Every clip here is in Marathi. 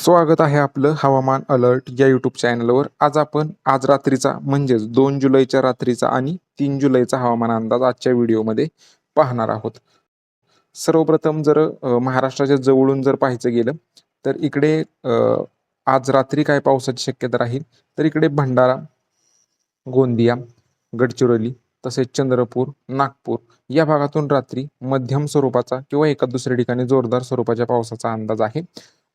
स्वागत आहे आपलं हवामान अलर्ट या यूट्यूब चॅनलवर. आज रात्रीचा म्हणजेच 2 जुलैच्या रात्रीचा आणि 3 जुलैचा हवामान अंदाज आजच्या व्हिडिओमध्ये पाहणार आहोत. सर्वप्रथम जर महाराष्ट्राच्या जवळून जर पाहायचं गेलं तर इकडे आज रात्री काय पावसाची शक्यता राहील, तर इकडे भंडारा, गोंदिया, गडचिरोली तसेच चंद्रपूर, नागपूर या भागातून रात्री मध्यम स्वरूपाचा किंवा एका दुसऱ्या ठिकाणी जोरदार स्वरूपाच्या पावसाचा अंदाज आहे.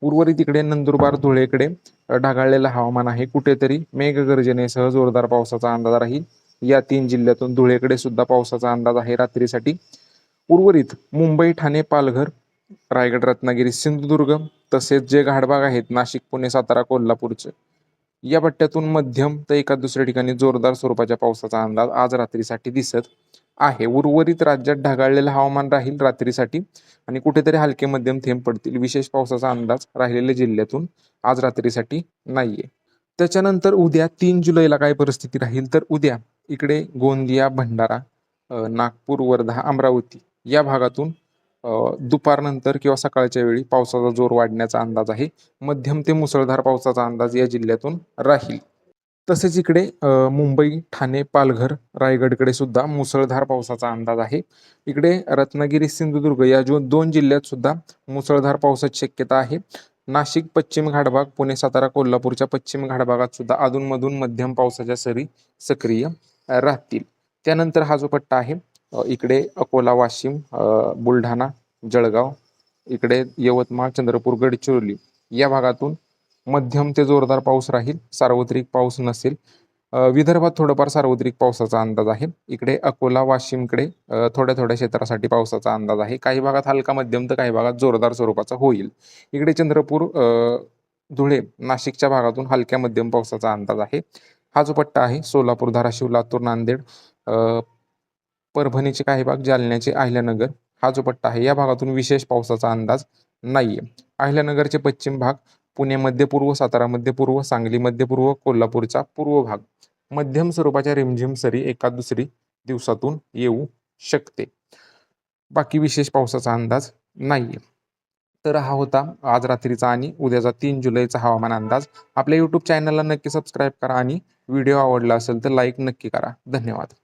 उर्वरित इकडे नंदुरबार, धुळेकडे ढगाळलेलं हवामान आहे. कुठेतरी मेघगर्जनेसह जोरदार पावसाचा अंदाज राहील. या 3 जिल्ह्यातून धुळेकडे सुद्धा पावसाचा अंदाज आहे रात्रीसाठी. उर्वरित मुंबई, ठाणे, पालघर, रायगड, रत्नागिरी, सिंधुदुर्ग तसेच जे घाटभाग आहेत नाशिक, पुणे, सातारा, कोल्हापूरचे या पट्ट्यातून मध्यम तर एका दुसऱ्या ठिकाणी जोरदार स्वरूपाच्या पावसाचा अंदाज आज रात्रीसाठी दिसत आहे. उर्वरित राज्यात ढगाळलेलं हवामान राहील रात्रीसाठी आणि कुठेतरी हलके मध्यम थेंब पडतील. विशेष पावसाचा अंदाज राहिलेल्या जिल्ह्यातून आज रात्रीसाठी नाहीये. त्याच्यानंतर उद्या 3 जुलैला काय परिस्थिती राहील, तर उद्या इकडे गोंदिया, भंडारा, नागपूर, वर्धा, अमरावती या भागातून दुपारनंतर किंवा सकाळच्या वेळी पावसाचा जोर वाढण्याचा अंदाज आहे. मध्यम ते मुसळधार पावसाचा अंदाज या जिल्ह्यातून राहील. तसेच इकडे मुंबई, ठाणे, पालघर, रायगडकडे सुद्धा मुसळधार पावसाचा अंदाज आहे. इकडे रत्नागिरी, सिंधुदुर्ग या 2 जिल्ह्यात सुद्धा मुसळधार पावसाची शक्यता आहे. नाशिक, पश्चिम घाटभाग, पुणे, सातारा, कोल्हापूरच्या पश्चिम घाटभागात सुद्धा अधूनमधून मध्यम पावसाच्या सरी सक्रिय राहतील. त्यानंतर हा जो पट्टा आहे इकडे अकोला, वाशिम, बुलढाणा, जळगाव, इकडे यवतमाळ, चंद्रपूर, गडचिरोली या भागातून मध्यम ते जोरदार पाऊस राहील. सार्वत्रिक पाऊस नसेल. विदर्भात थोडंफार सार्वत्रिक पावसाचा अंदाज आहे. इकडे अकोला, वाशिमकडे थोड्या थोड्या क्षेत्रासाठी पावसाचा अंदाज आहे. काही भागात हलका मध्यम तर काही भागात जोरदार स्वरूपाचा होईल. इकडे चंद्रपूर, धुळे, नाशिकच्या भागातून हलक्या मध्यम पावसाचा अंदाज आहे. हा जो पट्टा आहे सोलापूर, धाराशिव, लातूर, नांदेड, परभणीचे काही भाग, जालन्याचे अहिल्यानगर हा जो पट्टा आहे या भागातून विशेष पावसाचा अंदाज नाहीये. अहिल्यानगरचे पश्चिम भाग, पुणे मध्य पूर्व, सातारा मध्य पूर्व, सांगली मध्य पूर्व, कोल्हापूरचा पूर्व भाग मध्यम स्वरूपाच्या रिमझिम सरी एका दुसरी दिवसातून येऊ शकते. बाकी विशेष पावसाचा अंदाज नाहीये. तर हा होता आज रात्रीचा आणि उद्याचा 3 जुलैचा हवामान अंदाज. आपल्या यूट्यूब चॅनलला नक्की सबस्क्राईब करा आणि व्हिडिओ आवडला असेल तर लाईक नक्की करा. धन्यवाद.